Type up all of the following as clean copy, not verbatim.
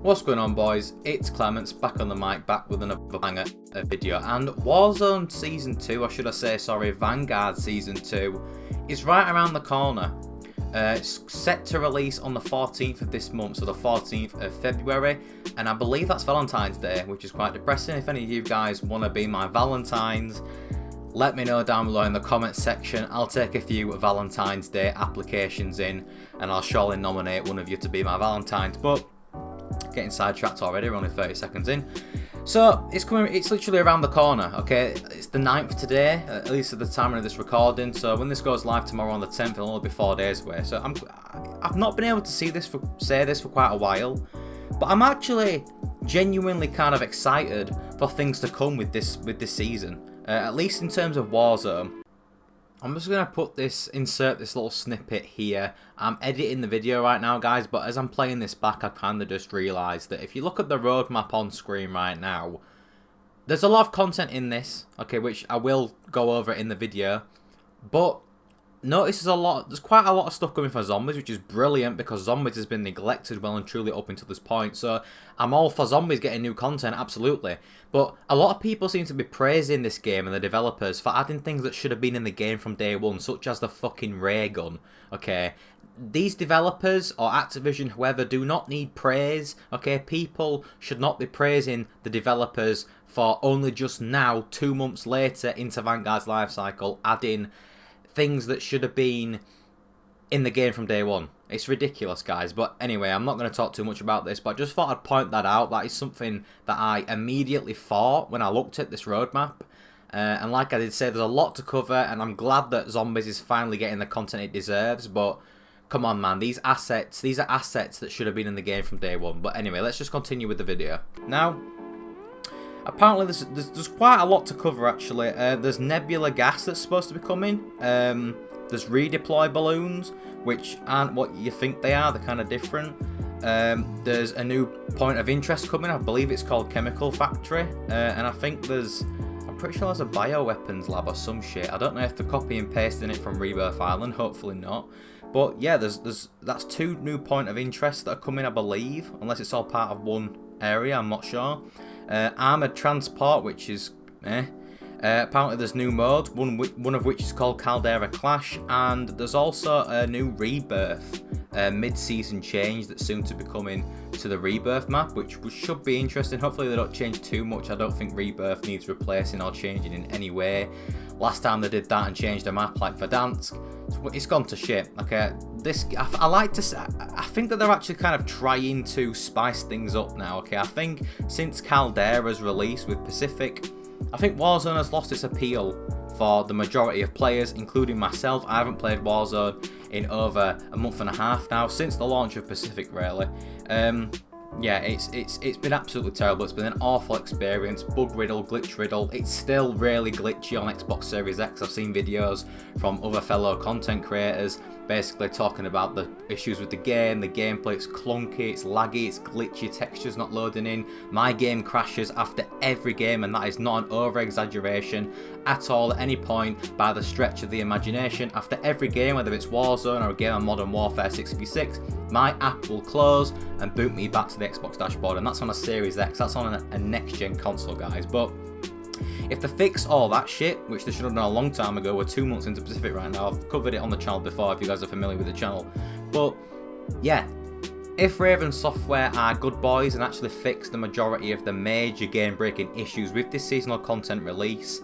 What's going on, boys? It's Clements, back on the mic, back with another banger video. And Warzone Season 2, or should I say, sorry, Vanguard Season 2, is right around the corner. It's set to release on the 14th of this month, so the 14th of February. And I believe that's Valentine's Day, which is quite depressing. If any of you guys want to be my Valentines, let me know down below in the comments section. I'll take a few Valentine's Day applications in, and I'll surely nominate one of you to be my Valentines. But getting sidetracked already, we're only 30 seconds in. So it's literally around the corner, okay? It's the 9th today, at least at the time of this recording. So when this goes live tomorrow on the 10th, it'll only be 4 days away. So I've not been able to say this for quite a while, but I'm actually genuinely kind of excited for things to come with this season, at least in terms of Warzone. I'm just going to insert this little snippet here. I'm editing the video right now, guys, but as I'm playing this back, I kind of just realised that if you look at the roadmap on screen right now, there's a lot of content in this, okay, which I will go over in the video, but notice there's quite a lot of stuff coming for zombies, which is brilliant because zombies has been neglected well and truly up until this point. So I'm all for zombies getting new content, absolutely. But a lot of people seem to be praising this game and the developers for adding things that should have been in the game from day one, such as the fucking ray gun, okay? These developers or Activision, whoever, do not need praise, okay? People should not be praising the developers for only just now, 2 months later into Vanguard's life cycle, adding things that should have been in the game from day one. It's ridiculous, guys. But anyway, I'm not going to talk too much about this, but I just thought I'd point that out. That is something that I immediately thought when I looked at this roadmap. And like I did say, there's a lot to cover, and I'm glad that Zombies is finally getting the content it deserves. But come on, man, these are assets that should have been in the game from day one. But anyway, let's just continue with the video. Now, apparently there's quite a lot to cover, actually. There's nebula gas that's supposed to be coming. There's redeploy balloons, which aren't what you think they are. They're kind of different. There's a new point of interest coming. I believe it's called Chemical Factory. And I think I'm pretty sure there's a bioweapons lab or some shit. I don't know if they're copy and pasting it from Rebirth Island. Hopefully not. But yeah, that's 2 new point of interest that are coming, I believe. Unless it's all part of one area, I'm not sure. Armoured transport, which is apparently there's new modes, one of which is called Caldera Clash, and there's also a new Rebirth mid-season change that's soon to be coming to the Rebirth map, which should be interesting. Hopefully they don't change too much. I don't think Rebirth needs replacing or changing in any way. Last time they did that and changed a map like Verdansk, it's gone to shit. Okay, I think that they're actually kind of trying to spice things up now. Okay, I think since Caldera's release with Pacific, I think Warzone has lost its appeal for the majority of players, including myself. I haven't played Warzone in over a month and a half now, since the launch of Pacific, really. Yeah, it's been absolutely terrible. It's been an awful experience, bug riddle, glitch riddle. It's still really glitchy on Xbox Series X. I've seen videos from other fellow content creators basically talking about the issues with the game. The gameplay, it's clunky, it's laggy, it's glitchy, textures not loading in. My game crashes after every game, and that is not an over-exaggeration at all at any point by the stretch of the imagination. After every game, whether it's Warzone or a game on Modern Warfare 6v6, my app will close and boot me back to the Xbox dashboard, and that's on a Series X. That's on a next-gen console, guys. But if they fix all that shit, which they should have done a long time ago, we're 2 months into Pacific right now. I've covered it on the channel before if you guys are familiar with the channel. But yeah, if Raven Software are good boys and actually fix the majority of the major game-breaking issues with this seasonal content release,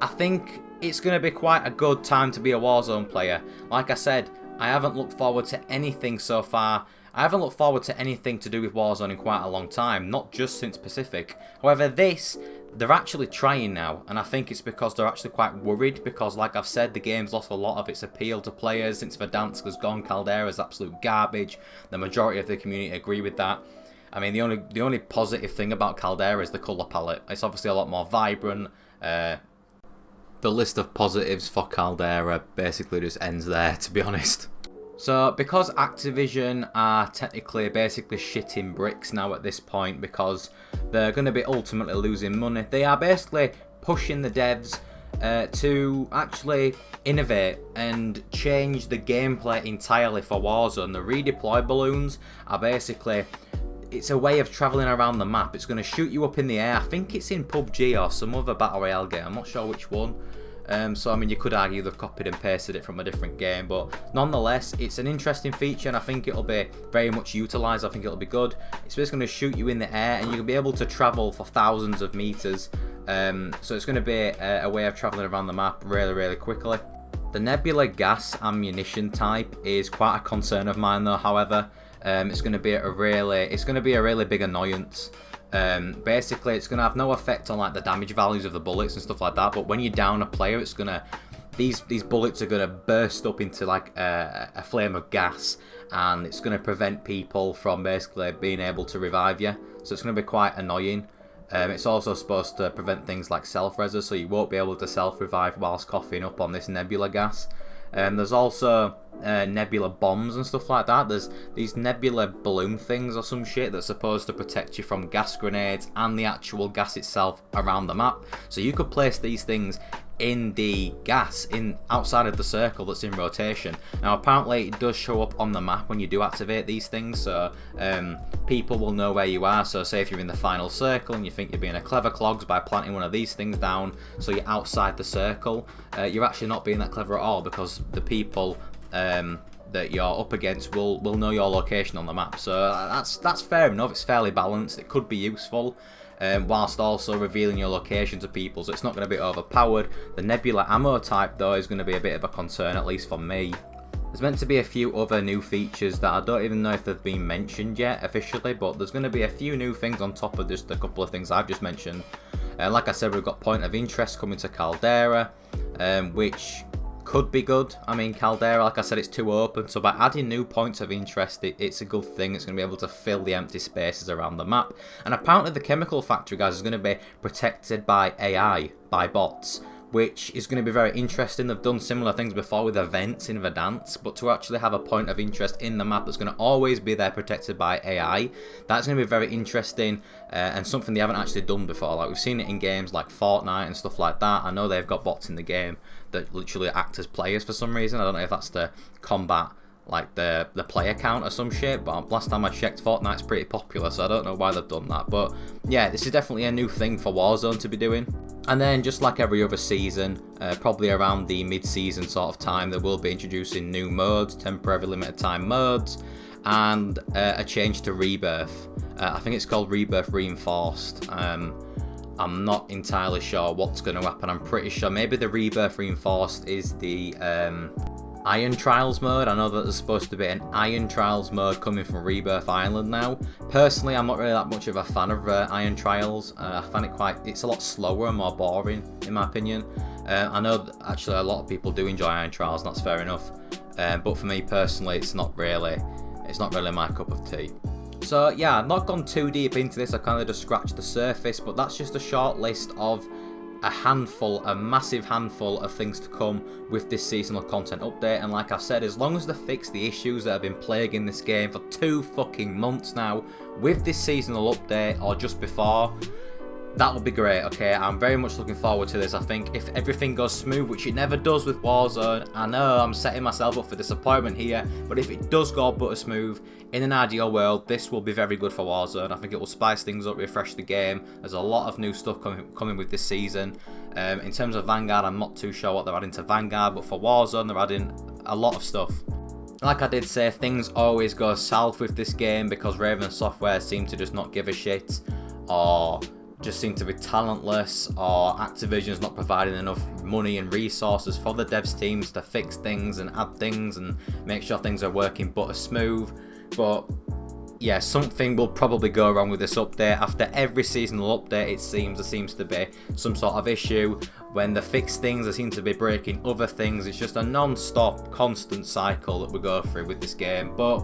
I think it's going to be quite a good time to be a Warzone player. Like I said, I haven't looked forward to anything so far. I haven't looked forward to anything to do with Warzone in quite a long time, not just since Pacific. However, they're actually trying now, and I think it's because they're actually quite worried, because like I've said, the game's lost a lot of its appeal to players since Verdansk has gone. Caldera's absolute garbage. The majority of the community agree with that. I mean, the only positive thing about Caldera is the colour palette. It's obviously a lot more vibrant. The list of positives for Caldera basically just ends there, to be honest. So, because Activision are technically basically shitting bricks now at this point, because they're going to be ultimately losing money, they are basically pushing the devs to actually innovate and change the gameplay entirely for Warzone. The redeploy balloons are basically it's a way of travelling around the map. It's going to shoot you up in the air. I think it's in PUBG or some other Battle Royale game. I'm not sure which one. So I mean, you could argue they've copied and pasted it from a different game, but nonetheless, it's an interesting feature, and I think it'll be very much utilised. I think it'll be good. It's just going to shoot you in the air, and you'll be able to travel for thousands of meters. So it's going to be a way of travelling around the map really, really quickly. The nebula gas ammunition type is quite a concern of mine, though. However, it's going to be a really big annoyance. Basically, it's going to have no effect on like the damage values of the bullets and stuff like that, but when you down a player, it's going to these bullets are going to burst up into like a flame of gas, and it's going to prevent people from basically being able to revive you, so it's going to be quite annoying. It's also supposed to prevent things like self-reses, so you won't be able to self-revive whilst coughing up on this nebula gas. There's also nebula bombs and stuff like that. There's these nebula balloon things or some shit that's supposed to protect you from gas grenades and the actual gas itself around the map. So you could place these things in the gas outside of the circle that's in rotation. Now apparently it does show up on the map when you do activate these things, so people will know where you are. So say if you're in the final circle and you think you're being a clever clogs by planting one of these things down so you're outside the circle, you're actually not being that clever at all, because the people that you're up against will know your location on the map. So that's fair enough. It's fairly balanced. It could be useful, whilst also revealing your location to people, so it's not going to be overpowered. The nebula ammo type, though, is going to be a bit of a concern, at least for me. There's meant to be a few other new features that I don't even know if they've been mentioned yet officially, but there's going to be a few new things on top of just a couple of things I've just mentioned. Like I said, we've got point of interest coming to Caldera, which could be good. I mean, Caldera, like I said, it's too open, so by adding new points of interest, it's a good thing. It's going to be able to fill the empty spaces around the map. And apparently the chemical factory, guys, is going to be protected by AI, by bots, which is going to be very interesting. They've done similar things before with events in Verdansk, but to actually have a point of interest in the map that's going to always be there protected by AI, that's going to be very interesting, and something they haven't actually done before. Like, we've seen it in games like Fortnite and stuff like that. I know they've got bots in the game that literally act as players for some reason. I don't know if that's to combat like the player count or some shit, but last time I checked, Fortnite's pretty popular, so I don't know why they've done that. But yeah, this is definitely a new thing for Warzone to be doing. And then, just like every other season, probably around the mid-season sort of time, they will be introducing new modes, temporary limited time modes, and a change to Rebirth. I think it's called Rebirth Reinforced. I'm not entirely sure what's going to happen. I'm pretty sure maybe the Rebirth Reinforced is the Iron Trials mode. I know that there's supposed to be an Iron Trials mode coming from Rebirth Island now. Personally, I'm not really that much of a fan of Iron Trials. I find it's a lot slower and more boring, in my opinion. I know that actually a lot of people do enjoy Iron Trials, and that's fair enough. But for me personally, it's not really my cup of tea. So yeah, I've not gone too deep into this. I kind of just scratched the surface, but that's just a short list of a massive handful of things to come with this seasonal content update. And like I've said, as long as they fix the issues that have been plaguing this game for 2 fucking months now with this seasonal update, or just before, that would be great. Okay, I'm very much looking forward to this. I think if everything goes smooth, which it never does with Warzone, I know I'm setting myself up for disappointment here, but if it does go butter smooth, in an ideal world, this will be very good for Warzone. I think it will spice things up, refresh the game. There's a lot of new stuff coming with this season. In terms of Vanguard, I'm not too sure what they're adding to Vanguard, but for Warzone, they're adding a lot of stuff. Like I did say, things always go south with this game because Raven Software seem to just not give a shit, or just seem to be talentless, or Activision's not providing enough money and resources for the devs teams to fix things and add things and make sure things are working butter smooth. But yeah, something will probably go wrong with this update. After every seasonal update, there seems to be some sort of issue. When they fix things, they seem to be breaking other things. It's just a non-stop, constant cycle that we go through with this game. But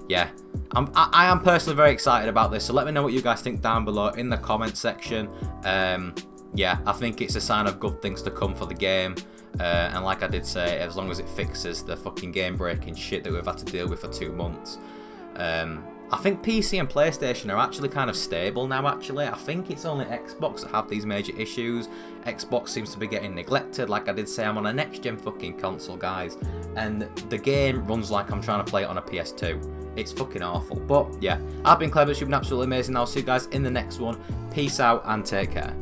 yeah, I am personally very excited about this, so let me know what you guys think down below in the comment section. Yeah, I think it's a sign of good things to come for the game. And like I did say, as long as it fixes the fucking game-breaking shit that we've had to deal with for 2 months. I think PC and PlayStation are actually kind of stable now, actually. I think it's only Xbox that have these major issues. Xbox seems to be getting neglected. Like I did say, I'm on a next-gen fucking console, guys. And the game runs like I'm trying to play it on a PS2. It's fucking awful. But yeah, I've been Clements, you've been absolutely amazing. I'll see you guys in the next one. Peace out and take care.